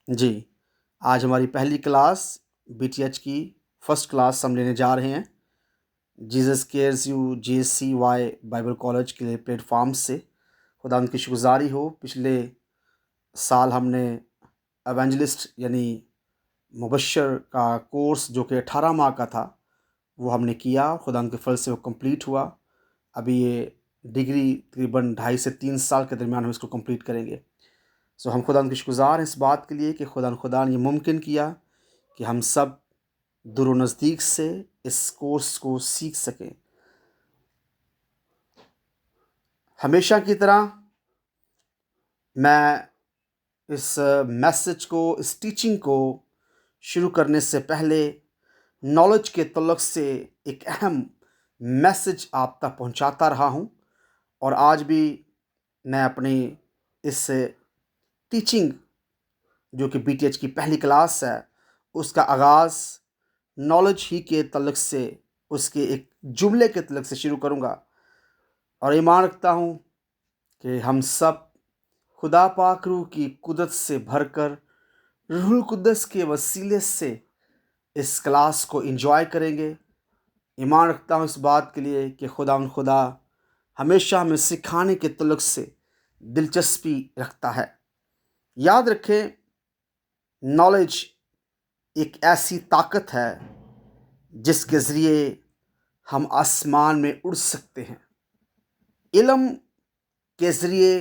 جی، آج ہماری پہلی کلاس بی ٹی ایچ کی فرسٹ کلاس ہم لینے جا رہے ہیں Jesus cares U G S C Y Bible college کے لیے پلیٹ فارم سے۔ خدا ان کی شکرگزاری ہو، پچھلے سال ہم نے ایونجلسٹ یعنی مبشر کا کورس جو کہ 18 ماہ کا تھا وہ ہم نے کیا، خدا ان کے فضل سے وہ کمپلیٹ ہوا۔ ابھی یہ ڈگری تقریباً 2.5 سے 3 سال کے درمیان ہم اس کو کمپلیٹ کریں گے۔ ہم خدا ان کی شکرگزار ہیں اس بات کے لیے کہ خدا نے یہ ممکن کیا کہ ہم سب دور و نزدیک سے اس کورس کو سیکھ سکیں۔ ہمیشہ کی طرح میں اس میسج کو، اس ٹیچنگ کو شروع کرنے سے پہلے نالج کے تعلق سے ایک اہم میسج آپ تک پہنچاتا رہا ہوں، اور آج بھی میں اپنی اس ٹیچنگ جو کہ بی ٹی ایچ کی پہلی کلاس ہے اس کا آغاز نالج ہی کے تعلق سے، اس کے ایک جملے کے تعلق سے شروع کروں گا، اور ایمان رکھتا ہوں کہ ہم سب خدا پاک روح کی قدرت سے بھر کر روح القدس کے وسیلے سے اس کلاس کو انجوائے کریں گے۔ ایمان رکھتا ہوں اس بات کے لیے کہ خدا ہمیشہ ہمیں سکھانے کے تعلق سے دلچسپی رکھتا ہے۔ یاد رکھیں، نالج ایک ایسی طاقت ہے جس کے ذریعے ہم آسمان میں اڑ سکتے ہیں۔ علم کے ذریعے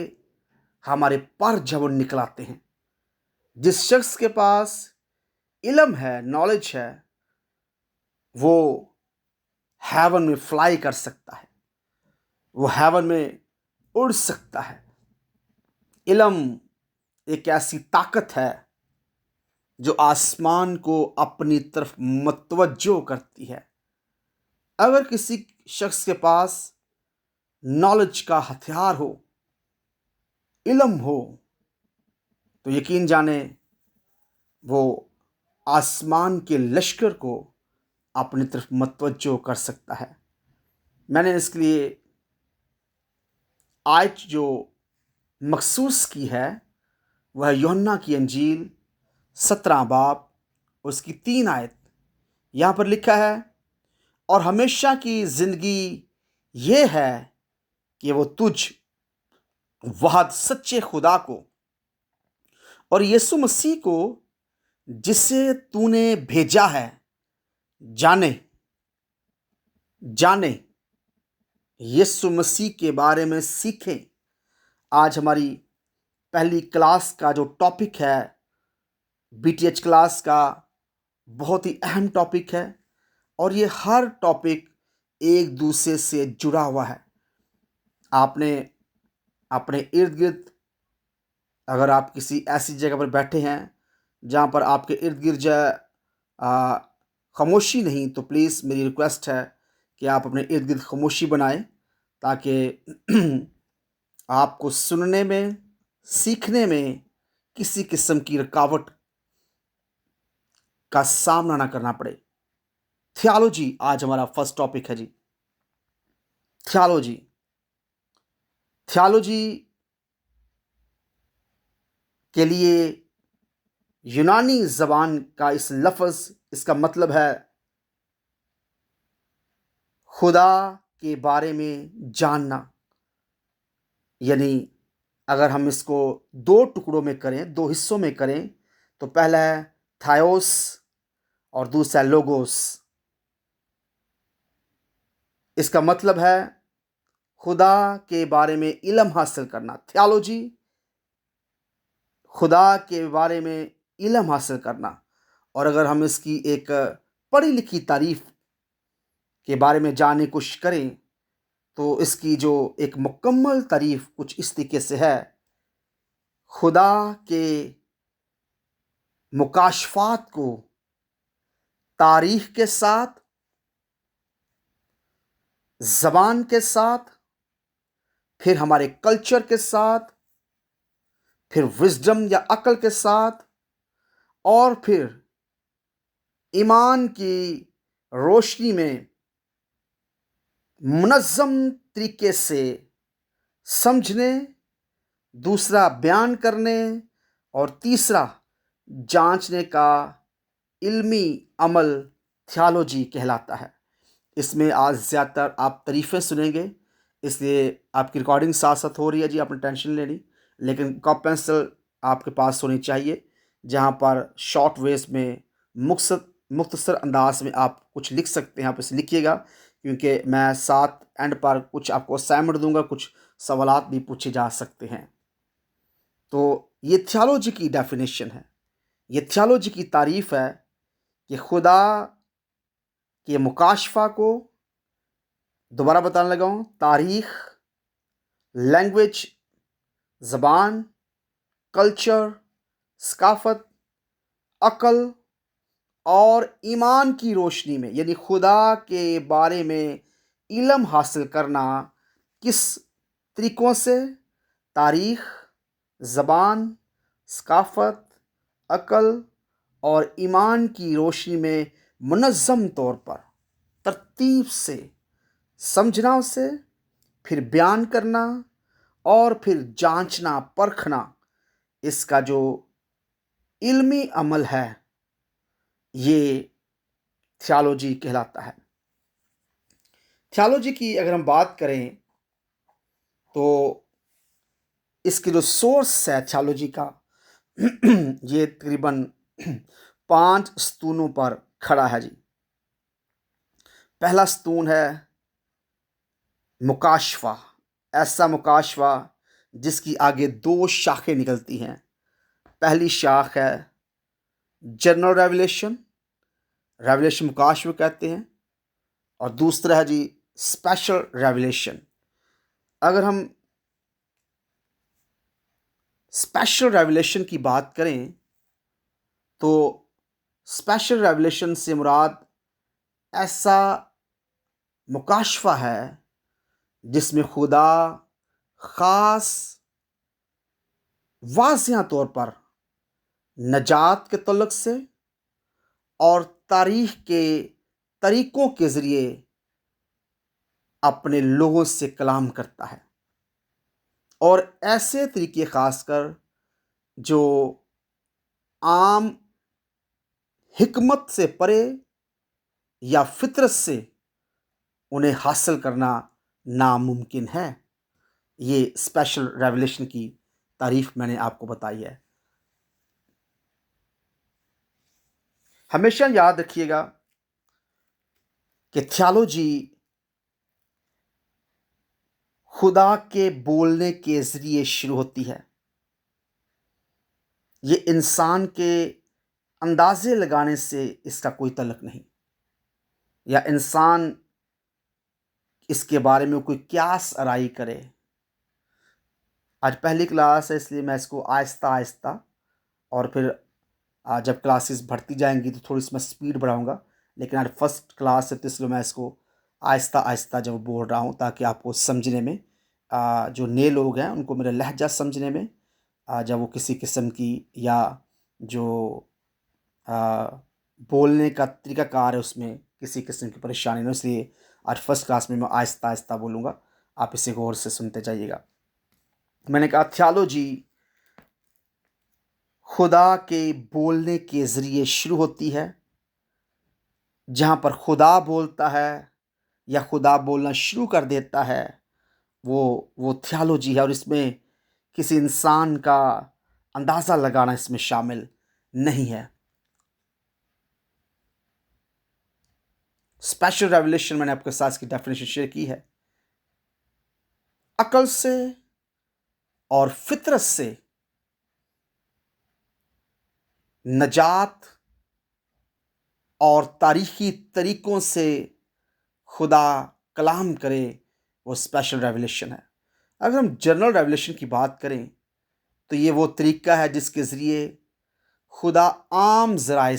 ہمارے پر جب نکل آتے ہیں۔ جس شخص کے پاس علم ہے، نالج ہے، وہ ہیون میں فلائی کر سکتا ہے، وہ ہیون میں اڑ سکتا ہے۔ علم ایک ایسی طاقت ہے جو آسمان کو اپنی طرف متوجہ کرتی ہے۔ اگر کسی شخص کے پاس نالج کا ہتھیار ہو، علم ہو، تو یقین جانیں وہ آسمان کے لشکر کو اپنی طرف متوجہ کر سکتا ہے۔ میں نے اس کے لیے آیت جو مخصوص کی ہے وہ یوحنا کی انجیل 17 باب اس کی 3 آیت۔ یہاں پر لکھا ہے، اور ہمیشہ کی زندگی یہ ہے کہ وہ تجھ واحد سچے خدا کو اور یسوع مسیح کو جسے تو نے بھیجا ہے جانے۔ یسوع مسیح کے بارے میں سیکھیں۔ آج ہماری پہلی کلاس کا جو ٹاپک ہے، بی ٹی ایچ کلاس کا بہت ہی اہم ٹاپک ہے، اور یہ ہر ٹاپک ایک دوسرے سے جڑا ہوا ہے۔ آپ نے اپنے ارد گرد، اگر آپ کسی ایسی جگہ پر بیٹھے ہیں جہاں پر آپ کے ارد گرد خاموشی نہیں، تو پلیز میری ریکویسٹ ہے کہ آپ اپنے ارد گرد خاموشی بنائیں تاکہ آپ کو سننے میں، سیکھنے میں کسی قسم کی رکاوٹ کا سامنا نہ کرنا پڑے۔ تھیالوجی آج ہمارا فرسٹ ٹاپک ہے جی۔ تھیالوجی کے لیے یونانی زبان کا اس لفظ، اس کا مطلب ہے خدا کے بارے میں جاننا۔ یعنی اگر ہم اس کو 2 ٹکڑوں میں کریں، 2 حصوں میں کریں، تو پہلا ہے تھائوس اور دوسرا لوگوس۔ اس کا مطلب ہے خدا کے بارے میں علم حاصل کرنا۔ تھیالوجی، خدا کے بارے میں علم حاصل کرنا۔ اور اگر ہم اس کی ایک پڑھی لکھی تعریف کے بارے میں جاننے کی کوشش کریں تو اس کی جو ایک مکمل تعریف کچھ اس طریقے سے ہے: خدا کے مکاشفات کو تاریخ کے ساتھ، زبان کے ساتھ، پھر ہمارے کلچر کے ساتھ، پھر وزڈم یا عقل کے ساتھ، اور پھر ایمان کی روشنی میں منظم طریقے سے سمجھنے، دوسرا بیان کرنے، اور تیسرا جانچنے کا علمی عمل تھیالوجی کہلاتا ہے۔ اس میں آج زیادہ تر آپ تعریفیں سنیں گے، اس لیے آپ کی ریکارڈنگ ساتھ ساتھ ہو رہی ہے جی، آپ نے ٹینشن نہیں لینی، لیکن کاپی پینسل آپ کے پاس ہونی چاہیے، جہاں پر شارٹ ویز میں مختصر انداز میں آپ کچھ لکھ سکتے ہیں، آپ اسے لکھیے گا، کیونکہ میں ساتھ اینڈ پر کچھ آپ کو اسائنمنٹ دوں گا، کچھ سوالات بھی پوچھے جا سکتے ہیں۔ تو یہ تھیالوجی کی ڈیفینیشن ہے، یہ تھیالوجی کی تعریف ہے کہ خدا کے مکاشفہ کو، دوبارہ بتانے لگا ہوں، تاریخ، لینگویج، زبان، کلچر، ثقافت، عقل اور ایمان کی روشنی میں، یعنی خدا کے بارے میں علم حاصل کرنا کس طریقوں سے؟ تاریخ، زبان، ثقافت، عقل اور ایمان کی روشنی میں منظم طور پر ترتیب سے سمجھنا، اسے پھر بیان کرنا اور پھر جانچنا پرکھنا، اس کا جو علمی عمل ہے یہ تھیالوجی کہلاتا ہے۔ تھیالوجی کی اگر ہم بات کریں تو اس کی جو سورس ہے تھیالوجی کا یہ تقریباً 5 ستونوں پر کھڑا ہے جی۔ پہلا ستون ہے مکاشفہ، ایسا مکاشفہ جس کی آگے 2 شاخیں نکلتی ہیں۔ پہلی شاخ ہے جنرل ریویلیشن مکاشفہ کہتے ہیں، اور دوسرا ہے جی اسپیشل ریویلیشن۔ اگر ہم اسپیشل ریویلیشن کی بات کریں تو اسپیشل ریویلیشن سے مراد ایسا مکاشفہ ہے جس میں خدا خاص واضح طور پر نجات کے تعلق سے اور تاریخ کے طریقوں کے ذریعے اپنے لوگوں سے کلام کرتا ہے، اور ایسے طریقے خاص کر جو عام حکمت سے پرے یا فطرت سے انہیں حاصل کرنا ناممکن ہے۔ یہ اسپیشل ریویلیشن کی تعریف میں نے آپ کو بتائی ہے۔ ہمیشہ یاد رکھیے گا کہ تھیالوجی خدا کے بولنے کے ذریعے شروع ہوتی ہے۔ یہ انسان کے اندازے لگانے سے اس کا کوئی تعلق نہیں، یا انسان اس کے بارے میں کوئی قیاس آرائی کرے۔ آج پہلی کلاس ہے، اس لیے میں اس کو آہستہ آہستہ، اور پھر جب کلاسز بڑھتی جائیں گی تو تھوڑی سی میں سپیڈ بڑھاؤں گا، لیکن آج فرسٹ کلاس ہے تو اس لیے میں اس کو آہستہ آہستہ جب بول رہا ہوں، تاکہ آپ کو سمجھنے میں، جو نئے لوگ ہیں ان کو میرا لہجہ سمجھنے میں، جب وہ کسی قسم کی یا جو بولنے کا طریقہ کار ہے اس میں کسی قسم کی پریشانی نہ، اس لیے آج فرسٹ کلاس میں آہستہ آہستہ بولوں گا، آپ اسے غور سے سنتے جائیے گا۔ میں نے کہا تھیالوجی خدا کے بولنے کے ذریعے شروع ہوتی ہے۔ جہاں پر خدا بولتا ہے یا خدا بولنا شروع کر دیتا ہے وہ تھیالوجی ہے، اور اس میں کسی انسان کا اندازہ لگانا اس میں شامل نہیں ہے۔ اسپیشل ریویلیشن میں نے آپ کے ساتھ اس کی ڈیفینیشن شیئر کی ہے۔ عقل سے اور فطرت سے نجات اور تاریخی طریقوں سے خدا کلام کرے، وہ اسپیشل ریویلیشن ہے۔ اگر ہم جنرل ریویلیشن کی بات کریں تو یہ وہ طریقہ ہے جس کے ذریعے خدا عام ذرائع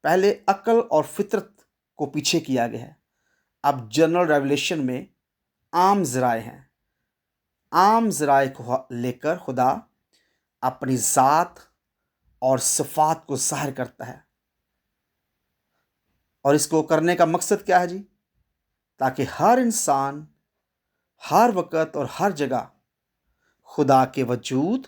پہلے عقل اور فطرت کو پیچھے کیا گیا ہے، اب جنرل ریویلیشن میں عام ذرائع ہیں۔ عام ذرائع کو لے کر خدا اپنی ذات اور صفات کو ظاہر کرتا ہے، اور اس کو کرنے کا مقصد کیا ہے جی؟ تاکہ ہر انسان ہر وقت اور ہر جگہ خدا کے وجود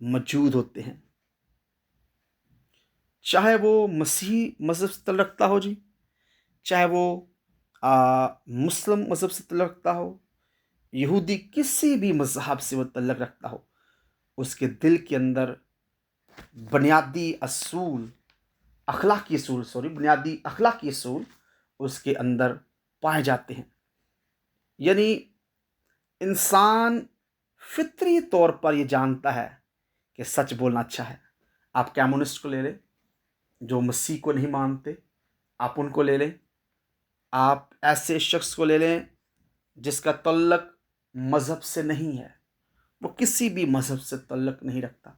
موجود ہوتے ہیں، چاہے وہ مسیحی مذہب سے تعلق رکھتا ہو جی، چاہے وہ مسلم مذہب سے تعلق رکھتا ہو، یہودی کسی بھی مذہب سے وہ تعلق رکھتا ہو، اس کے دل کے اندر بنیادی اصول بنیادی اخلاقی اصول اس کے اندر پائے جاتے ہیں۔ یعنی انسان فطری طور پر یہ جانتا ہے کہ سچ بولنا اچھا ہے۔ آپ کمیونسٹ کو لے لیں جو مسیح کو نہیں مانتے، آپ ان کو لے لیں، آپ ایسے شخص کو لے لیں جس کا تعلق مذہب سے نہیں ہے، وہ کسی بھی مذہب سے تعلق نہیں رکھتا،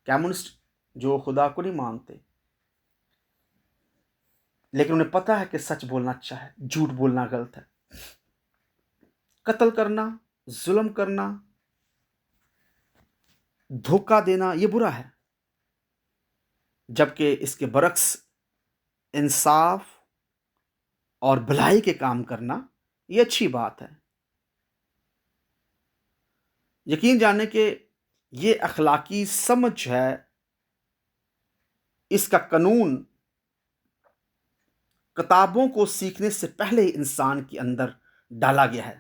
کمیونسٹ جو خدا کو نہیں مانتے، لیکن انہیں پتہ ہے کہ سچ بولنا اچھا ہے، جھوٹ بولنا غلط ہے، قتل کرنا، ظلم کرنا، دھوکہ دینا یہ برا ہے، جبکہ اس کے برعکس انصاف اور بھلائی کے کام کرنا یہ اچھی بات ہے۔ یقین جانے کہ یہ اخلاقی سمجھ ہے، اس کا قانون کتابوں کو سیکھنے سے پہلے ہی انسان کے اندر ڈالا گیا ہے،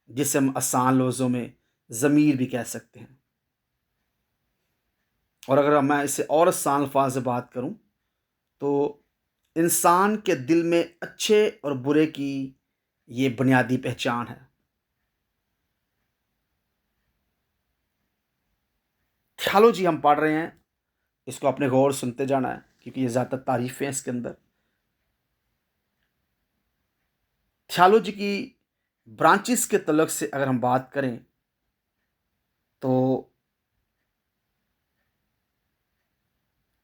جسے ہم آسان لفظوں میں ضمیر بھی کہہ سکتے ہیں۔ اور اگر میں اسے اور آسان الفاظ سے بات کروں تو انسان کے دل میں اچھے اور برے کی یہ بنیادی پہچان ہے۔ تھیالوجی ہم پڑھ رہے ہیں، اس کو اپنے غور سنتے جانا ہے کیونکہ یہ زیادہ تعریفیں ہیں اس کے اندر۔ تھیالوجی کی برانچز کے تعلق سے اگر ہم بات کریں تو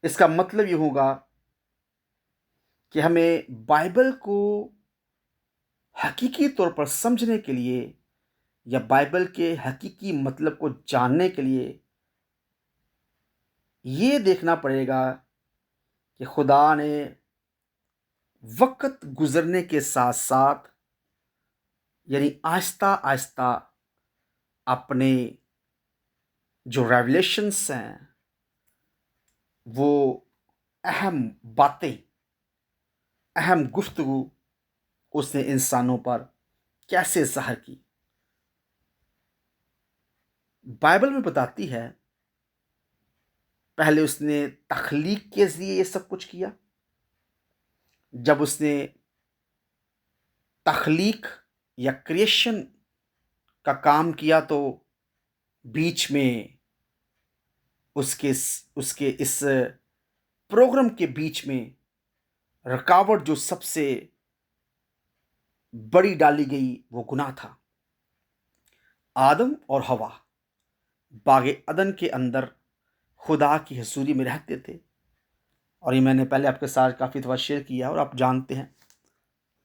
اس کا مطلب یہ ہوگا کہ ہمیں بائبل کو حقیقی طور پر سمجھنے کے لیے یا بائبل کے حقیقی مطلب کو جاننے کے لیے یہ دیکھنا پڑے گا کہ خدا نے وقت گزرنے کے ساتھ ساتھ یعنی آہستہ آہستہ اپنے جو ریولیشنس ہیں، وہ اہم باتیں، اہم گفتگو اس نے انسانوں پر کیسے ظاہر کی۔ بائبل میں بتاتی ہے پہلے اس نے تخلیق کے ذریعے یہ سب کچھ کیا۔ جب اس نے تخلیق یا کریشن کا کام کیا تو بیچ میں اس کے اس پروگرام کے بیچ میں رکاوٹ جو سب سے بڑی ڈالی گئی وہ گناہ تھا۔ آدم اور حوا باغ عدن کے اندر خدا کی حضوری میں رہتے تھے، اور یہ میں نے پہلے آپ کے ساتھ کافی دفعہ شیئر کیا اور آپ جانتے ہیں،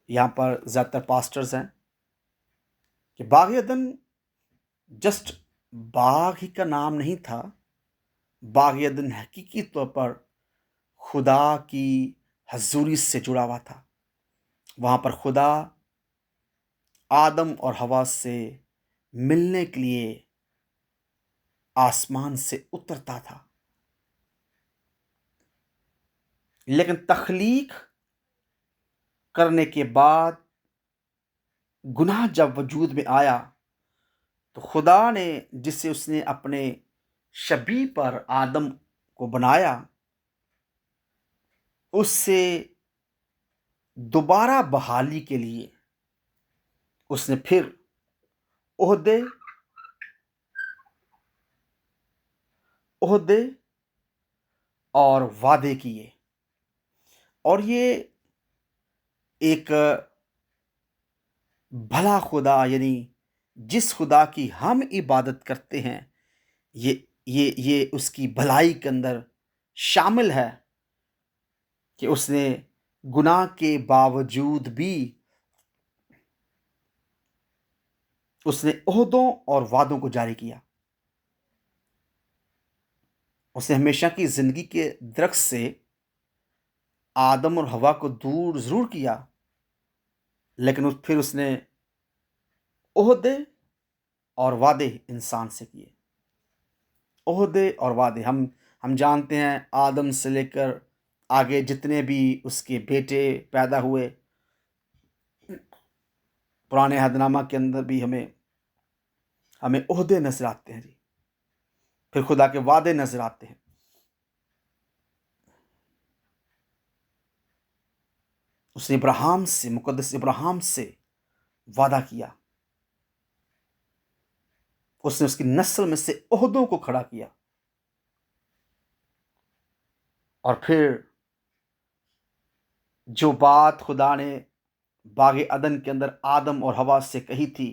یہاں پر زیادہ تر پاسٹرز ہیں، کہ باغ عدن جسٹ باغ ہی کا نام نہیں تھا، باغ عدن حقیقی طور پر خدا کی حضوری سے جڑا ہوا تھا۔ وہاں پر خدا آدم اور حوا سے ملنے کے لیے آسمان سے اترتا تھا۔ لیکن تخلیق کرنے کے بعد گناہ جب وجود میں آیا تو خدا نے جسے اس نے اپنے شبیہ پر آدم کو بنایا، اس سے دوبارہ بحالی کے لیے اس نے پھر عہدے اور وعدے کیے، اور یہ ایک بھلا خدا یعنی جس خدا کی ہم عبادت کرتے ہیں، یہ اس کی بھلائی کے اندر شامل ہے کہ اس نے گناہ کے باوجود بھی اس نے عہدوں اور وعدوں کو جاری کیا۔ اس نے ہمیشہ کی زندگی کے درخت سے آدم اور حوا کو دور ضرور کیا، لیکن پھر اس نے عہدے اور وعدے انسان سے کیے۔ عہدے اور وعدے ہم جانتے ہیں آدم سے لے کر آگے جتنے بھی اس کے بیٹے پیدا ہوئے، پرانے عہد نامہ کے اندر بھی ہمیں عہدے نظر آتے ہیں جی، پھر خدا کے وعدے نظر آتے ہیں۔ اس نے ابراہیم سے، مقدس ابراہیم سے وعدہ کیا، اس نے اس کی نسل میں سے عہدوں کو کھڑا کیا، اور پھر جو بات خدا نے باغ عدن کے اندر آدم اور حوا سے کہی تھی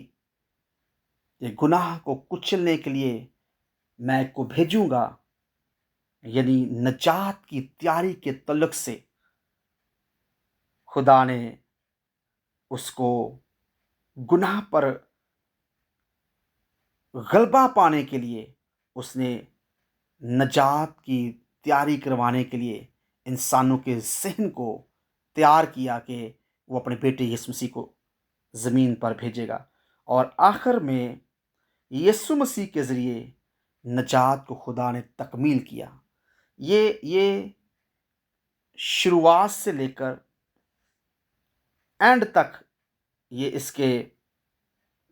کہ گناہ کو کچلنے کے لیے میں ایک کو بھیجوں گا، یعنی نجات کی تیاری کے تعلق سے خدا نے اس کو گناہ پر غلبہ پانے کے لیے، اس نے نجات کی تیاری کروانے کے لیے انسانوں کے ذہن کو تیار کیا کہ وہ اپنے بیٹے یسوع مسیح کو زمین پر بھیجے گا، اور آخر میں یسوع مسیح کے ذریعے نجات کو خدا نے تکمیل کیا۔ یہ شروعات سے لے کر اینڈ تک یہ اس کے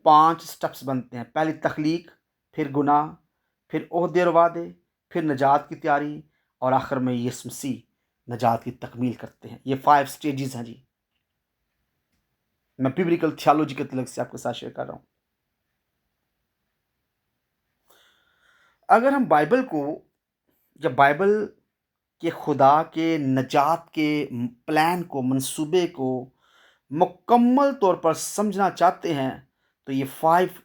5 سٹیپس بنتے ہیں۔ پہلی تخلیق، پھر گناہ، پھر عہدے اور وعدے، پھر نجات کی تیاری، اور آخر میں یسوع مسیح نجات کی تکمیل کرتے ہیں۔ یہ 5 سٹیجز ہیں جی، میں بیبلیکل تھیالوجی کے تعلق سے آپ کے ساتھ شیئر کر رہا ہوں۔ اگر ہم بائبل کو یا بائبل کے خدا کے نجات کے پلان کو، منصوبے کو مکمل طور پر سمجھنا چاہتے ہیں تو یہ 5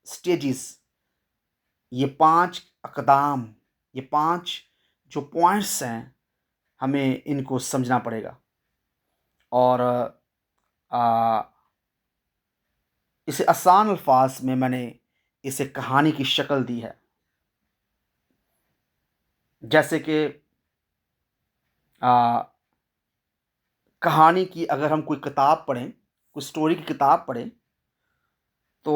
سٹیجز، یہ 5 اقدام، یہ 5 جو پوائنٹس ہیں، ہمیں ان کو سمجھنا پڑے گا، اور اسے آسان الفاظ میں نے اسے کہانی کی شکل دی ہے۔ جیسے کہ کہانی کی اگر ہم کوئی کتاب پڑھیں، کوئی سٹوری کی کتاب پڑھیں، تو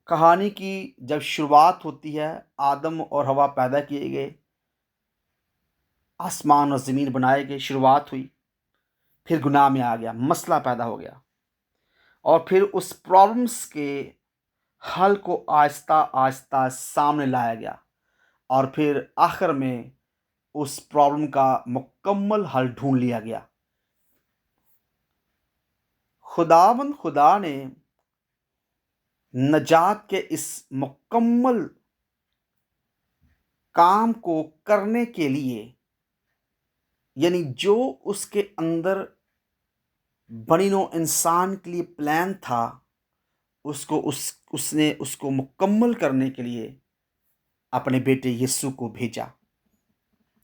کہانی کی جب شروعات ہوتی ہے، آدم اور حوا پیدا کیے گئے، آسمان اور زمین بنائے گئے، شروعات ہوئی، پھر گناہ میں آ گیا، مسئلہ پیدا ہو گیا، اور پھر اس پرابلمس کے حل کو آہستہ آہستہ سامنے لایا گیا، اور پھر آخر میں اس پرابلم کا مکمل حل ڈھونڈ لیا گیا۔ خدا نے نجات کے اس مکمل کام کو کرنے کے لیے، یعنی جو اس کے اندر بنی نوع انسان کے لیے پلان تھا، اس نے اس کو مکمل کرنے کے لیے اپنے بیٹے یسوع کو بھیجا۔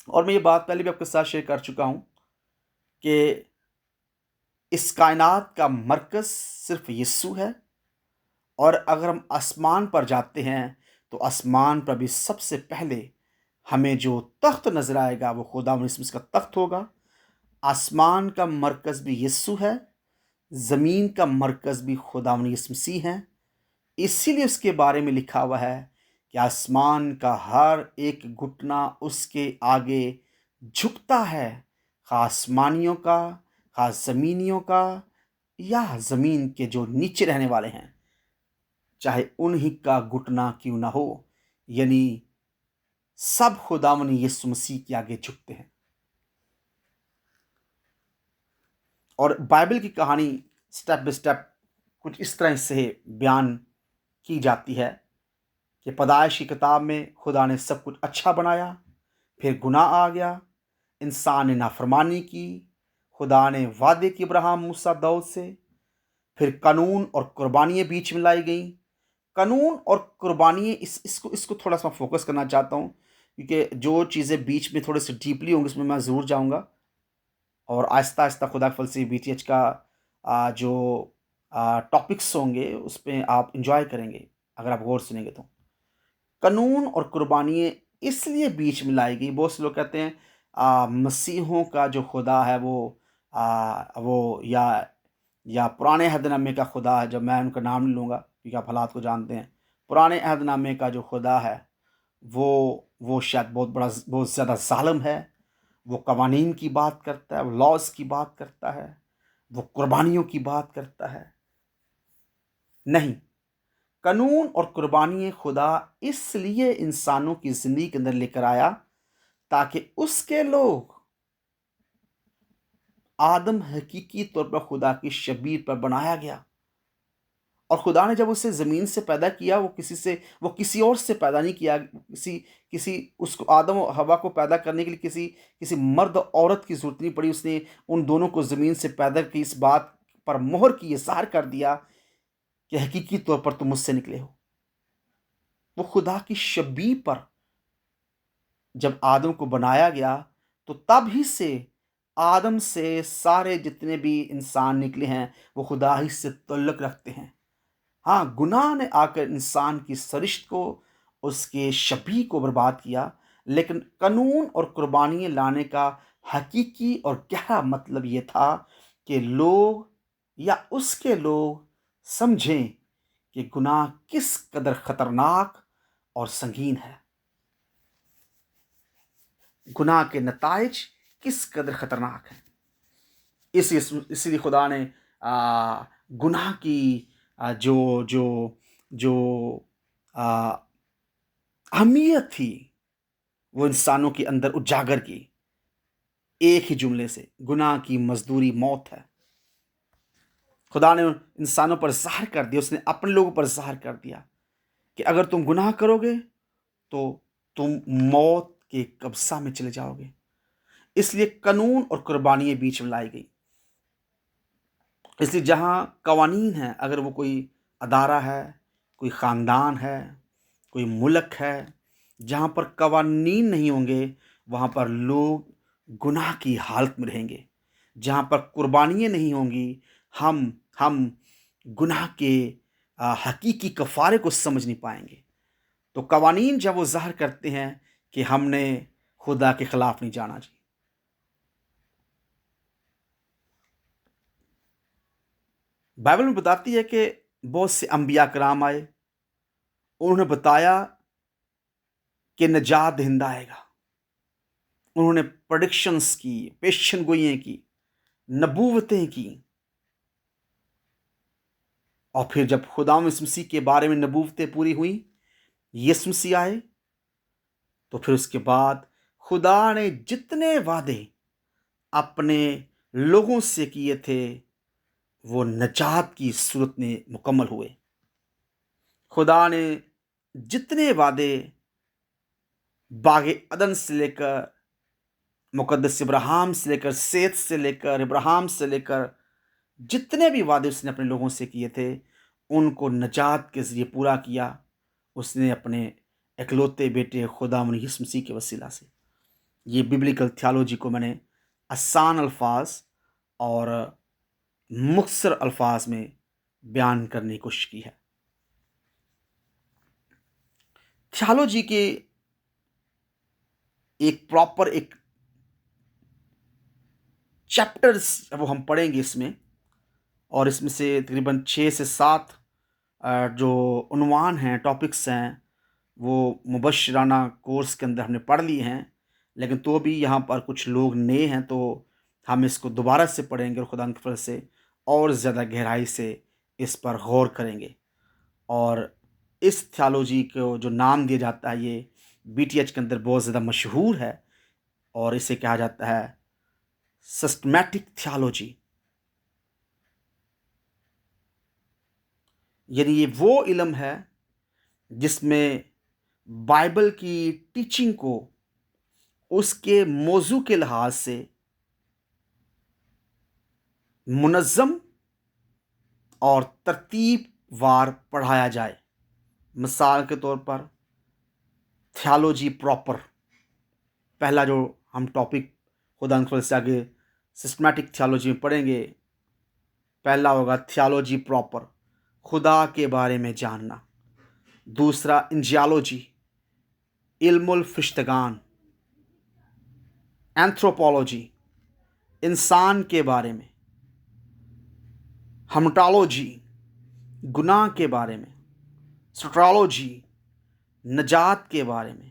اور میں یہ بات پہلے بھی آپ کے ساتھ شیئر کر چکا ہوں کہ اس کائنات کا مرکز صرف یسوع ہے، اور اگر ہم آسمان پر جاتے ہیں تو آسمان پر بھی سب سے پہلے ہمیں جو تخت نظر آئے گا وہ خدا یسوع مسیح کا تخت ہوگا۔ آسمان کا مرکز بھی یسوع ہے، زمین کا مرکز بھی خدا یسوع مسیح ہے۔ اسی لیے اس کے بارے میں لکھا ہوا ہے کہ آسمان کا ہر ایک گھٹنا اس کے آگے جھکتا ہے، خواہ آسمانیوں کا، خواہ زمینیوں کا، یا زمین کے جو نیچے رہنے والے ہیں، چاہے انہی کا گھٹنا کیوں نہ ہو، یعنی سب خداوند یسوع مسیح کے آگے جھکتے ہیں۔ اور بائبل کی کہانی سٹیپ بائی سٹیپ کچھ اس طرح سے بیان کی جاتی ہے کہ پیدائش کی کتاب میں خدا نے سب کچھ اچھا بنایا، پھر گناہ آ گیا، انسان نے نافرمانی کی، خدا نے وعدے کی ابراہیم، موسیٰ، داؤد سے، پھر قانون اور قربانیاں بیچ میں لائی گئیں۔ قانون اور قربانیاں اس کو تھوڑا سا فوکس کرنا چاہتا ہوں، کیونکہ جو چیزیں بیچ میں تھوڑے سے ڈیپلی ہوں گی اس میں ضرور جاؤں گا، اور آہستہ آہستہ خدا کے فضل سے BTH کا جو ٹاپکس ہوں گے اس پہ آپ انجوائے کریں گے اگر آپ غور سنیں گے تو۔ قانون اور قربانیاں اس لیے بیچ میں لائی گئی، بہت سے لوگ کہتے ہیں مسیحوں کا جو خدا ہے وہ یا پرانے عہد نامے کا خدا ہے، جب میں ان کا نام نہیں لوں گا کیونکہ آپ حالات کو جانتے ہیں، پرانے عہد نامے کا جو خدا ہے وہ شاید بہت زیادہ ظالم ہے، وہ قوانین کی بات کرتا ہے، وہ لاز کی بات کرتا ہے، وہ قربانیوں کی بات کرتا ہے۔ نہیں، قانون اور قربانی خدا اس لیے انسانوں کی زندگی کے اندر لے کر آیا تاکہ اس کے لوگ آدم حقیقی طور پر خدا کی شبیہ پر بنایا گیا، اور خدا نے جب اسے زمین سے پیدا کیا وہ کسی اور سے پیدا نہیں کیا، کسی اس کو آدم و حوا کو پیدا کرنے کے لیے کسی مرد و عورت کی ضرورت نہیں پڑی۔ اس نے ان دونوں کو زمین سے پیدا کی، اس بات پر مہر کی اظہار کر دیا کہ حقیقی طور پر تم مجھ سے نکلے ہو۔ وہ خدا کی شبیہ پر جب آدم کو بنایا گیا تو تب ہی سے آدم سے سارے جتنے بھی انسان نکلے ہیں وہ خدا ہی سے تعلق رکھتے ہیں۔ ہاں، گناہ نے آ کر انسان کی سرشت کو، اس کے شبیہ کو برباد کیا، لیکن قانون اور قربانی لانے کا حقیقی اور گہرا مطلب یہ تھا کہ لوگ یا اس کے لوگ سمجھیں کہ گناہ کس قدر خطرناک اور سنگین ہے، گناہ کے نتائج کس قدر خطرناک ہیں۔ اسی لیے خدا نے گناہ کی جو جو جو اہمیت تھی وہ انسانوں کے اندر اجاگر کی ایک ہی جملے سے: گناہ کی مزدوری موت ہے۔ خدا نے انسانوں پر ظاہر کر دیا، اس نے اپنے لوگوں پر ظاہر کر دیا کہ اگر تم گناہ کرو گے تو تم موت کے قبضہ میں چلے جاؤ گے۔ اس لیے قانون اور قربانی بیچ میں لائی گئی۔ اس لیے جہاں قوانین ہیں، اگر وہ کوئی ادارہ ہے، کوئی خاندان ہے، کوئی ملک ہے، جہاں پر قوانین نہیں ہوں گے وہاں پر لوگ گناہ کی حالت میں رہیں گے۔ جہاں پر قربانیاں نہیں ہوں گی ہم گناہ کے حقیقی کفارے کو سمجھ نہیں پائیں گے۔ تو قوانین جب وہ ظاہر کرتے ہیں کہ ہم نے خدا کے خلاف نہیں جانا جی۔ بائبل میں بتاتی ہے کہ بہت سے انبیاء کرام آئے، انہوں نے بتایا کہ نجات دہندہ آئے گا، انہوں نے پریڈکشنز کی، پیشن گوئیاں کی، نبوتیں کی، اور پھر جب خدا یسوع مسیح کے بارے میں نبوتیں پوری ہوئیں، یسوع مسیح آئے، تو پھر اس کے بعد خدا نے جتنے وعدے اپنے لوگوں سے کیے تھے وہ نجات کی صورت میں مکمل ہوئے۔ خدا نے جتنے وعدے باغ عدن سے لے کر، مقدس ابراہیم سے لے کر، سیت سے لے کر، ابراہیم سے لے کر، جتنے بھی وعدے اس نے اپنے لوگوں سے کیے تھے ان کو نجات کے ذریعے پورا کیا اس نے اپنے اکلوتے بیٹے خداوند یسوع مسیح کے وسیلہ سے۔ یہ ببلیکل تھیالوجی کو میں نے آسان الفاظ اور مختصر الفاظ میں بیان کرنے کی کوشش کی ہے۔ تھیالوجی کے ایک پراپر ایک چیپٹرز وہ ہم پڑھیں گے اس میں، اور اس میں سے تقریباً 6 سے 7 جو عنوان ہیں، ٹاپکس ہیں، وہ مبشرانہ کورس کے اندر ہم نے پڑھ لی ہیں، لیکن تو بھی یہاں پر کچھ لوگ نئے ہیں تو ہم اس کو دوبارہ سے پڑھیں گے اور خدا کے فضل سے اور زیادہ گہرائی سے اس پر غور کریں گے۔ اور اس تھیالوجی کو جو نام دیا جاتا ہے یہ BTH کے اندر بہت زیادہ مشہور ہے، اور اسے کہا جاتا ہے سسٹمیٹک تھیالوجی، یعنی یہ وہ علم ہے جس میں بائبل کی ٹیچنگ کو اس کے موضوع کے لحاظ سے منظم اور ترتیب وار پڑھایا جائے۔ مثال کے طور پر تھیالوجی پراپر، پہلا جو ہم ٹاپک خدا کے فضل سے آگے سسٹمیٹک تھیالوجی میں پڑھیں گے، پہلا ہوگا تھیالوجی پراپر، خدا کے بارے میں جاننا۔ دوسرا انجیالوجی، علم الفرشتگان۔ اینتھروپولوجی، انسان کے بارے میں۔ ہمٹالوجی، گناہ کے بارے میں۔ سٹرالوجی، نجات کے بارے میں۔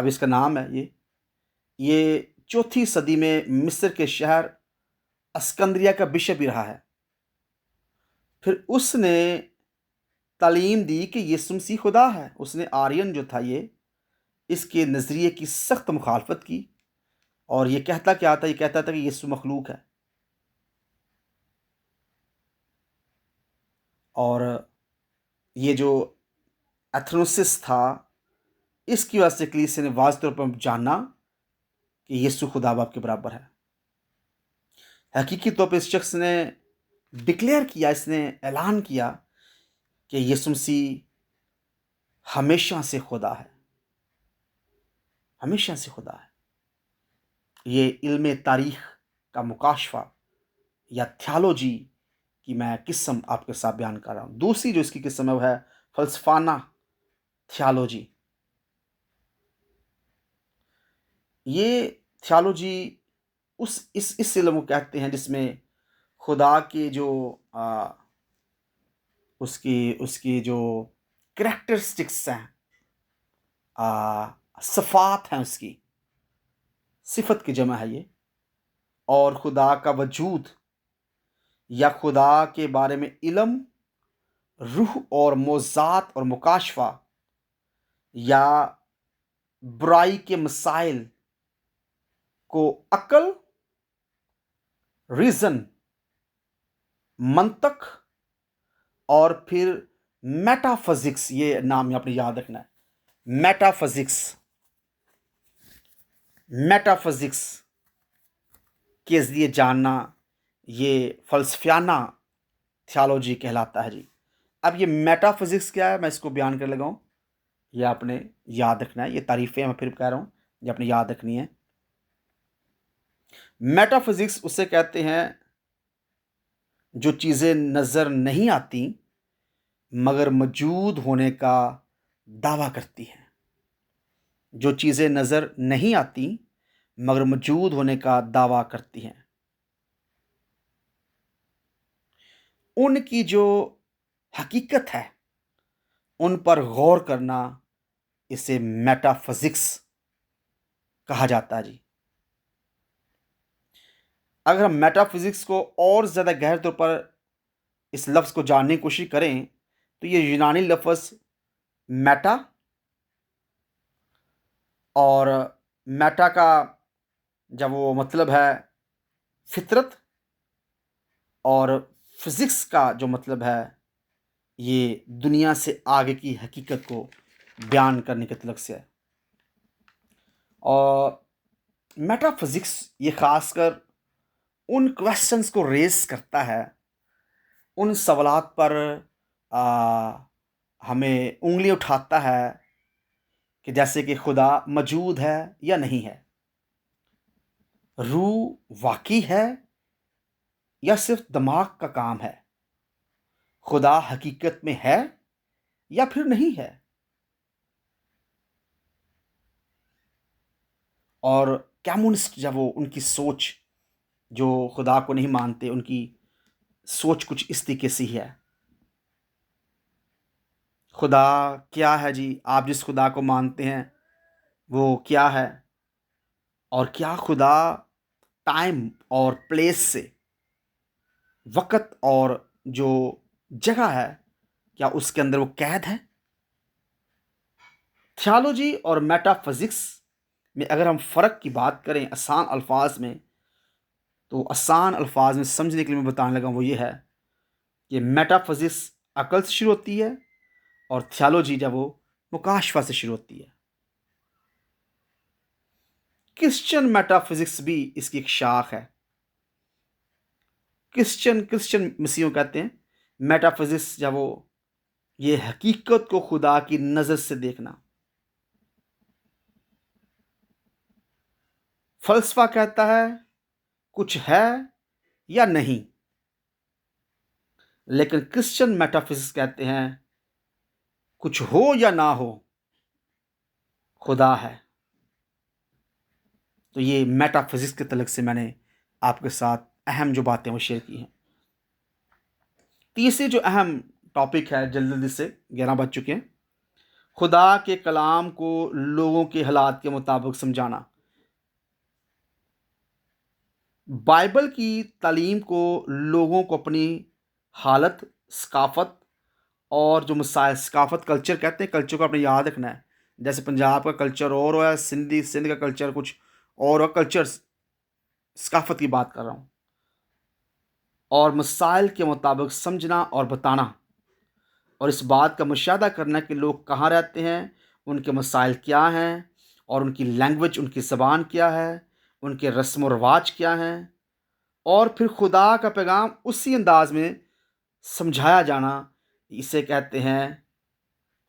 اب اس کا نام ہے یہ 4 صدی میں مصر کے شہر اسکندریہ کا بشپ بھی رہا ہے. پھر اس نے تعلیم دی کہ یسوع مسیح خدا ہے. اس نے آرین جو تھا اس کے نظریے کی سخت مخالفت کی، اور یہ کہتا تھا کہ یسوع مخلوق ہے. اور یہ جو ایتھنوسس تھا، اس کی وجہ سے کلیسیا نے واضح طور پر جانا کہ یسوع خدا باپ کے برابر ہے. حقیقی طور پہ اس شخص نے ڈکلیئر کیا، اس نے اعلان کیا کہ یسوع مسیح ہمیشہ سے خدا ہے، ہمیشہ سے خدا ہے. یہ علم تاریخ کا مکاشفہ یا تھیالوجی کی میں قسم آپ کے ساتھ بیان کر رہا ہوں. دوسری جو اس کی قسم ہے وہ ہے فلسفانہ تھیالوجی. یہ تھیالوجی اس علم کو کہتے ہیں جس میں خدا کے جو اس کی جو کریکٹرسٹکس ہیں، صفات ہیں، اس کی صفت کی جمع ہے یہ، اور خدا کا وجود یا خدا کے بارے میں علم، روح اور موضوعات اور مکاشفہ یا برائی کے مسائل کو عقل، ریزن، منطق اور پھر میٹا فزکس، یہ نام آپ نے یاد رکھنا ہے، میٹا فزکس کے ذریعے جاننا، یہ فلسفیانہ تھیالوجی کہلاتا ہے جی. اب یہ میٹا فزکس کیا ہے، میں اس کو بیان کر لگا ہوں، یہ آپ نے یاد رکھنا ہے. یہ تعریفیں میں پھر کہہ رہا ہوں، یہ آپ نے یاد رکھنی ہے. میٹا فزکس اسے کہتے ہیں جو چیزیں نظر نہیں آتی مگر موجود ہونے کا دعویٰ کرتی ہیں. جو چیزیں نظر نہیں آتی مگر موجود ہونے کا دعویٰ کرتی ہیں، ان کی جو حقیقت ہے ان پر غور کرنا، اسے میٹا فزکس کہا جاتا ہے جی. اگر ہم میٹا فزکس کو اور زیادہ گہرے طور پر اس لفظ کو جاننے کی کوشش کریں تو یہ یونانی لفظ میٹا، اور میٹا کا جب وہ مطلب ہے فطرت، اور فزکس کا جو مطلب ہے یہ دنیا سے آگے کی حقیقت کو بیان کرنے کے تعلق سے ہے. اور میٹا فزکس یہ خاص کر ان کویسچنز کو ریز کرتا ہے، ان سوالات پر ہمیں انگلی اٹھاتا ہے کہ جیسے کہ خدا موجود ہے یا نہیں ہے، روح واقعی ہے یا صرف دماغ کا کام ہے، خدا حقیقت میں ہے یا پھر نہیں ہے. اور کمیونسٹ جب وہ ان کی سوچ، جو خدا کو نہیں مانتے، ان کی سوچ کچھ اس طریقے سے ہی ہے. خدا کیا ہے جی؟ آپ جس خدا کو مانتے ہیں وہ کیا ہے؟ اور کیا خدا ٹائم اور پلیس سے، وقت اور جو جگہ ہے، کیا اس کے اندر وہ قید ہے؟ تھیالوجی اور میٹا فزکس میں اگر ہم فرق کی بات کریں آسان الفاظ میں، تو آسان الفاظ میں سمجھنے کے لیے میں بتانے لگا وہ یہ ہے کہ میٹا فزکس عقل سے شروع ہوتی ہے اور تھیالوجی جب وہ مکاشفہ سے شروع ہوتی ہے. کرسچن میٹا فزکس بھی اس کی ایک شاخ ہے. کرسچن مسیحوں کہتے ہیں میٹا فزکس جب وہ یہ حقیقت کو خدا کی نظر سے دیکھنا. فلسفہ کہتا ہے کچھ ہے یا نہیں، لیکن کرسچن میٹا فزکس کہتے ہیں کچھ ہو یا نہ ہو، خدا ہے. تو یہ میٹا فزکس کے تعلق سے میں نے آپ کے ساتھ اہم جو باتیں وہ شیئر کی ہیں. تیسری جو اہم ٹاپک ہے، جلدی سے 11 بج چکے ہیں، خدا کے کلام کو لوگوں کے حالات کے مطابق سمجھانا، بائبل کی تعلیم کو لوگوں کو اپنی حالت، ثقافت اور جو مسائل، ثقافت کلچر کہتے ہیں، کلچر کو اپنے یاد رکھنا ہے۔ جیسے پنجاب کا کلچر اور ہے، سندھ کا کلچر کچھ اور کلچر، ثقافت کی بات کر رہا ہوں، اور مسائل کے مطابق سمجھنا اور بتانا، اور اس بات کا مشاہدہ کرنا کہ لوگ کہاں رہتے ہیں، ان کے مسائل کیا ہیں، اور ان کی لینگویج، ان کی زبان کیا ہے، ان کے رسم و رواج کیا ہیں، اور پھر خدا کا پیغام اسی انداز میں سمجھایا جانا، اسے کہتے ہیں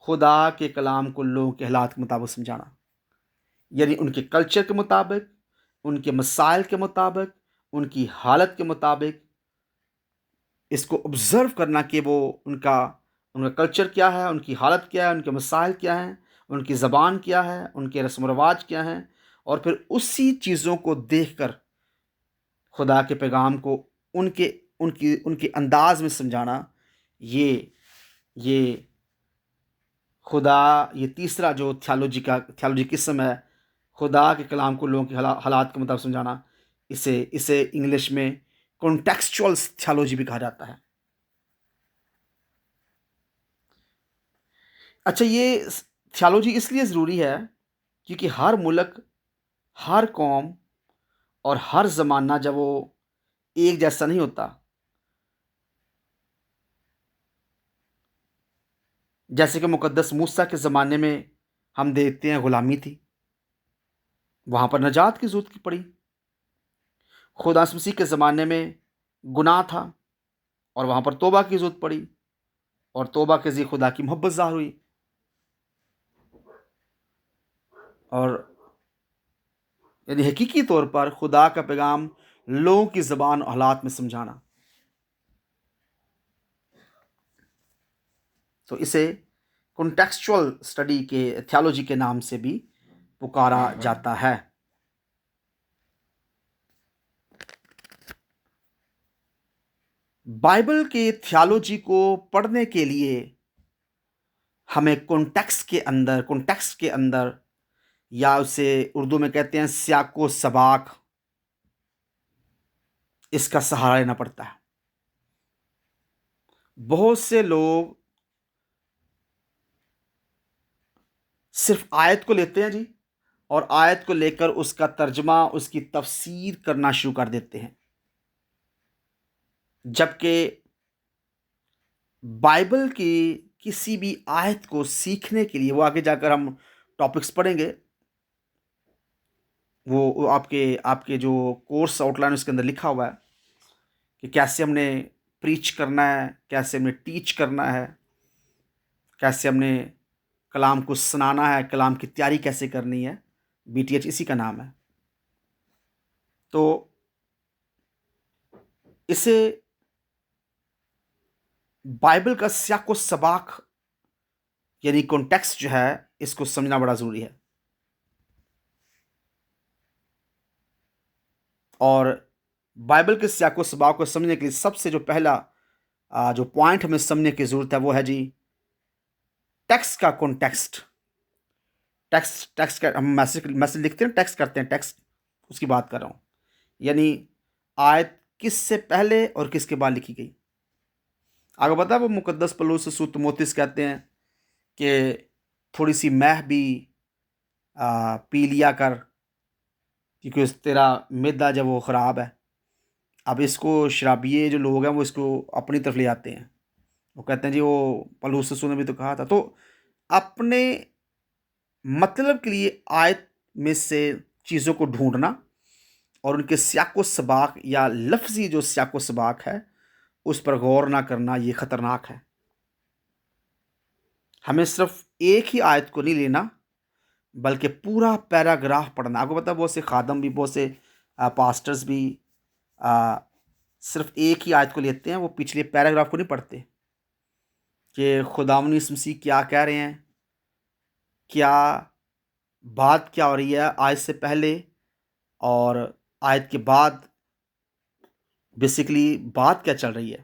خدا کے کلام کو لوگوں کے حالات کے مطابق سمجھانا، یعنی ان کے کلچر کے مطابق، ان کے مسائل کے مطابق، ان کی حالت کے مطابق اس کو آبزرو کرنا کہ وہ ان کا کلچر کیا ہے، ان کی حالت کیا ہے، ان کے مسائل کیا ہیں، ان کی زبان کیا ہے، ان کے رسم و رواج کیا ہیں، اور پھر اسی چیزوں کو دیکھ کر خدا کے پیغام کو ان کے انداز میں سمجھانا، یہ یہ یہ تیسرا جو تھیالوجی قسم ہے، خدا کے کلام کو لوگوں کے حالات کے مطابق سمجھانا، اسے انگلش میں کانٹیکسچوئل تھیالوجی بھی کہا جاتا ہے۔ اچھا، یہ تھیالوجی اس لیے ضروری ہے کیونکہ ہر ملک، ہر قوم اور ہر زمانہ جب وہ ایک جیسا نہیں ہوتا، جیسے کہ مقدس موسیٰ کے زمانے میں ہم دیکھتے ہیں غلامی تھی، وہاں پر نجات کی ضرورت کی پڑی۔ خدا مسیح کے زمانے میں گناہ تھا اور وہاں پر توبہ کی ضرورت پڑی، اور توبہ کے ذریعے خدا کی محبت ظاہر ہوئی، اور یعنی حقیقی طور پر خدا کا پیغام لوگوں کی زبان اور حالات میں سمجھانا، تو اسے کنٹیکسچوئل اسٹڈی کے تھیالوجی کے نام سے بھی پکارا جاتا ہے۔ بائبل کے تھیالوجی کو پڑھنے کے لیے ہمیں کنٹیکسٹ کے اندر یا اسے اردو میں کہتے ہیں سیاق و سباق، اس کا سہارا لینا پڑتا ہے۔ بہت سے لوگ صرف آیت کو لیتے ہیں جی، اور آیت کو لے کر اس کا ترجمہ، اس کی تفسیر کرنا شروع کر دیتے ہیں، جبکہ بائبل کی کسی بھی آیت کو سیکھنے کے لیے، وہ آگے جا کر ہم ٹاپکس پڑھیں گے، وہ آپ کے جو کورس آؤٹ لائن اس کے اندر لکھا ہوا ہے کہ کیسے ہم نے پریچ کرنا ہے، کیسے ہم نے ٹیچ کرنا ہے، کیسے ہم نے کلام کو سنانا ہے، کلام کی تیاری کیسے کرنی ہے، BTH اسی کا نام ہے۔ تو اسے بائبل کا سیاق و سباق یعنی کانٹیکسٹ جو ہے، اس کو سمجھنا بڑا ضروری ہے، اور بائبل کے سیاق و سباق کو سمجھنے کے لیے سب سے جو پہلا جو پوائنٹ ہمیں سمجھنے کی ضرورت ہے وہ ہے جی ٹیکسٹ کا کانٹیکسٹ۔ ٹیکسٹ کا ہم میسج لکھتے ہیں، ٹیکسٹ کرتے ہیں، ٹیکسٹ اس کی بات کر رہا ہوں، یعنی آیت کس سے پہلے اور کس کے بعد لکھی گئی۔ آگے پتہ ہے وہ مقدس پولس رسول تیموتھیوس کہتے ہیں کہ تھوڑی سی مہ بھی پی لیا کر، کیونکہ تیرا معدہ جب وہ خراب ہے۔ اب اس کو شرابیے جو لوگ ہیں وہ اس کو اپنی طرف لے آتے ہیں، وہ کہتے ہیں جی وہ پولس رسول نے بھی تو کہا تھا۔ تو اپنے مطلب کے لیے آیت میں سے چیزوں کو ڈھونڈنا اور ان کے سیاق و سباق یا لفظی جو سیاق و سباق ہے اس پر غور نہ کرنا، یہ خطرناک ہے۔ ہمیں صرف ایک ہی آیت کو نہیں لینا بلکہ پورا پیراگراف پڑھنا۔ آپ کو پتہ ہے بہت سے خادم بھی، بہت سے پاسٹرز بھی صرف ایک ہی آیت کو لیتے ہیں، وہ پچھلے پیراگراف کو نہیں پڑھتے کہ خداوند یسوع مسیح کیا کہہ رہے ہیں، کیا بات کیا ہو رہی ہے آیت سے پہلے اور آیت کے بعد، بیسیکلی بات کیا چل رہی ہے۔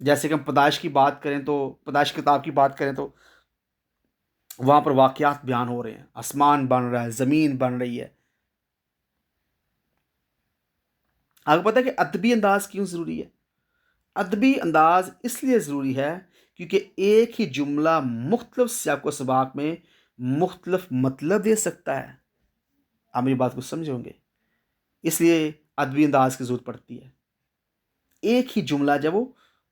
جیسے کہ ہم پیدائش کی بات کریں تو پیدائش کتاب کی بات کریں تو وہاں پر واقعات بیان ہو رہے ہیں، آسمان بن رہا ہے، زمین بن رہی ہے۔ آپ کو پتہ ہے کہ ادبی انداز کیوں ضروری ہے؟ ادبی انداز اس لیے ضروری ہے کیونکہ ایک ہی جملہ مختلف سیاق و سباق میں مختلف مطلب دے سکتا ہے۔ آپ میری بات کو سمجھیں گے، اس لیے ادبی انداز کی ضرورت پڑتی ہے۔ ایک ہی جملہ جب وہ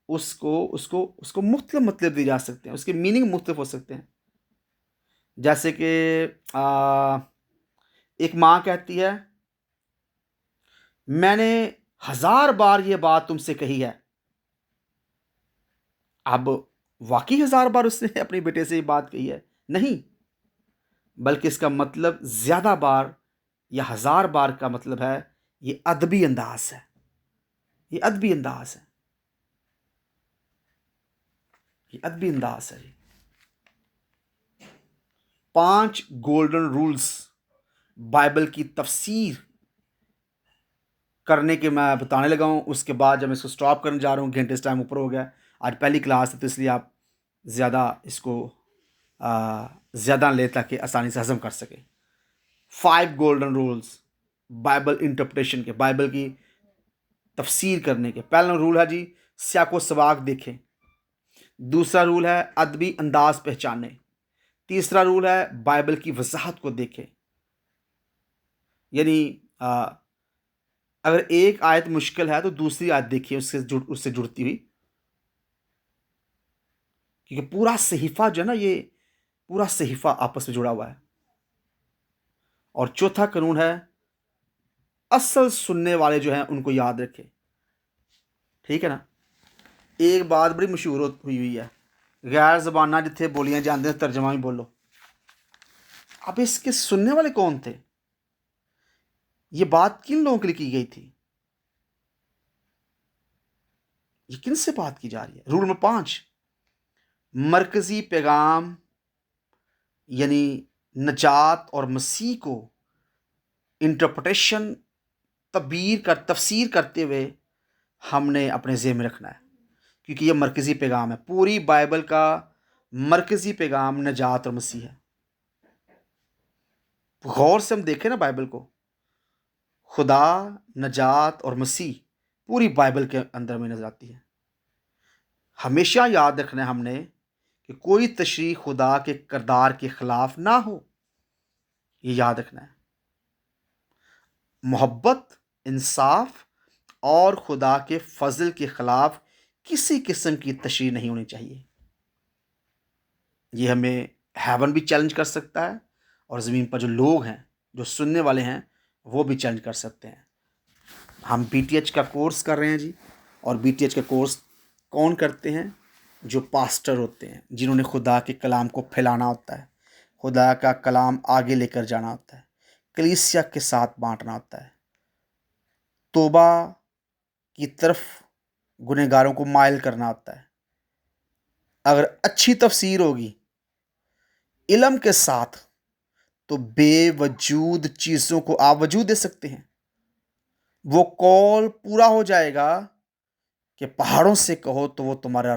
اس کو مختلف مطلب دیے جا سکتے ہیں، اس کے میننگ مختلف ہو سکتے ہیں۔ جیسے کہ ایک ماں کہتی ہے، میں نے 1000 بار یہ بات تم سے کہی ہے۔ اب واقعی 1000 بار اس نے اپنے بیٹے سے یہ بات کہی ہے؟ نہیں، بلکہ اس کا مطلب زیادہ بار یا 1000 بار کا مطلب ہے یہ ادبی انداز ہے، یہ ادبی انداز ہے، یہ ادبی انداز ہے۔ 5 گولڈن رولز بائبل کی تفسیر کرنے کے میں بتانے لگا ہوں۔ اس کے بعد جب میں اس کو سٹاپ کرنے جا رہا ہوں، گھنٹے سے ٹائم اوپر ہو گیا، آج پہلی کلاس ہے تو اس لیے آپ زیادہ اس کو زیادہ لے تاکہ آسانی سے ہضم کر سکیں۔ 5 گولڈن رولز بائبل انٹرپریٹیشن کے، بائبل کی تفسیر کرنے کے۔ پہلا رول ہے جی سیاق و سباق دیکھیں۔ دوسرا رول ہے ادبی انداز پہچانیں۔ تیسرا رول ہے بائبل کی وضاحت کو دیکھیں، یعنی اگر ایک آیت مشکل ہے تو دوسری آیت دیکھیے اس سے جڑتی ہوئی، کیونکہ پورا صحیفہ جو ہے نا، یہ پورا صحیفہ آپس میں جڑا ہوا ہے۔ اور چوتھا قانون ہے اصل سننے والے جو ہیں ان کو یاد رکھے، ٹھیک ہے نا۔ ایک بات بڑی مشہور ہوئی ہے، غیر زبانہ جتھے بولیاں جاندے ہیں ترجمہ بھی بولو۔ اب اس کے سننے والے کون تھے؟ یہ بات کن لوگوں کے لیے کی گئی تھی؟ یہ کن سے بات کی جا رہی ہے؟ رول نمبر 5، مرکزی پیغام یعنی نجات اور مسیح کو انٹرپریٹیشن تفسیر کرتے ہوئے ہم نے اپنے ذہن میں رکھنا ہے، کیونکہ یہ مرکزی پیغام ہے۔ پوری بائبل کا مرکزی پیغام نجات اور مسیح ہے۔ غور سے ہم دیکھیں نا بائبل کو، خدا، نجات اور مسیح پوری بائبل کے اندر میں نظر آتی ہے۔ ہمیشہ یاد رکھنا ہے ہم نے کہ کوئی تشریح خدا کے کردار کے خلاف نہ ہو، یہ یاد رکھنا ہے۔ محبت، انصاف اور خدا کے فضل کے خلاف کسی قسم کی تشریح نہیں ہونی چاہیے۔ یہ ہمیں ہیون بھی چیلنج کر سکتا ہے، اور زمین پر جو لوگ ہیں، جو سننے والے ہیں، وہ بھی چیلنج کر سکتے ہیں۔ ہم بی ٹی ایچ کا کورس کر رہے ہیں جی، اور بی ٹی ایچ کا کورس کون کرتے ہیں؟ جو پاسٹر ہوتے ہیں، جنہوں نے خدا کے کلام کو پھیلانا ہوتا ہے، خدا کا کلام آگے لے کر جانا ہوتا ہے، کلیسیا کے ساتھ بانٹنا ہوتا ہے، توبہ کی طرف گنہگاروں کو مائل کرنا ہوتا ہے۔ اگر اچھی تفسیر ہوگی علم کے ساتھ تو بے وجود چیزوں کو آپ وجود دے سکتے ہیں۔ وہ قول پورا ہو جائے گا کہ پہاڑوں سے کہو تو وہ تمہارے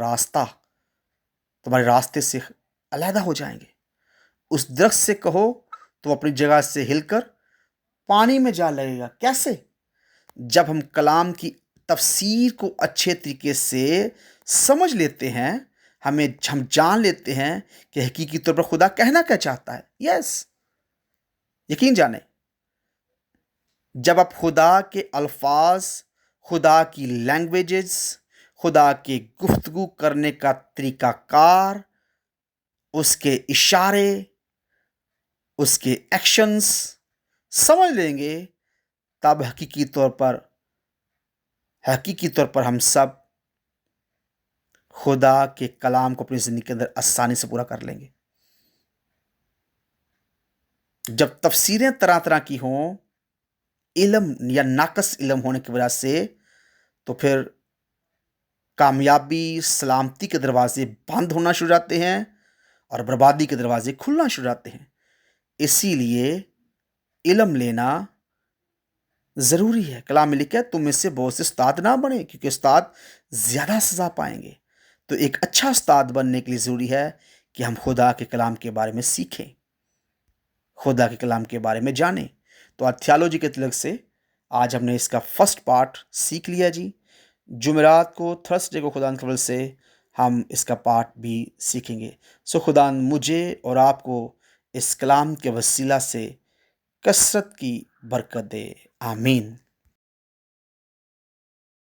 راستے سے علیحدہ ہو جائیں گے۔ اس درخت سے کہو تو وہ اپنی جگہ سے ہل کر پانی میں جا لگے گا۔ کیسے؟ جب ہم کلام کی تفسیر کو اچھے طریقے سے سمجھ لیتے ہیں، ہم جان لیتے ہیں کہ حقیقی طور پر خدا کہنا کیا چاہتا ہے۔ یس، یقین جانیں، جب آپ خدا کے الفاظ، خدا کی لینگویجز، خدا کے گفتگو کرنے کا طریقہ کار، اس کے اشارے، اس کے ایکشنز سمجھ لیں گے، تب حقیقی طور پر ہم سب خدا کے کلام کو اپنی زندگی کے اندر آسانی سے پورا کر لیں گے۔ جب تفسیریں طرح طرح کی ہوں، علم یا ناقص علم ہونے کی وجہ سے، تو پھر کامیابی، سلامتی کے دروازے بند ہونا شروع جاتے ہیں اور بربادی کے دروازے کھلنا شروع جاتے ہیں۔ اسی لیے علم لینا ضروری ہے۔ کلام میں لکھا ہے تم میں سے بہت سے استاد نہ بنے، کیونکہ استاد زیادہ سزا پائیں گے، تو ایک اچھا استاد بننے کے لیے ضروری ہے کہ ہم خدا کے کلام کے بارے میں سیکھیں، خدا کے کلام کے بارے میں جانیں۔ تو آج تھیالوجی کے تعلق سے آج ہم نے اس کا فرسٹ پارٹ سیکھ لیا جی۔ جمعرات کو، تھرسڈے کو خدا کے فضل سے ہم اس کا پارٹ بھی سیکھیں گے۔ سو خدا مجھے اور آپ کو اس کلام کے وسیلہ سے کثرت کی برکت دے، آمین۔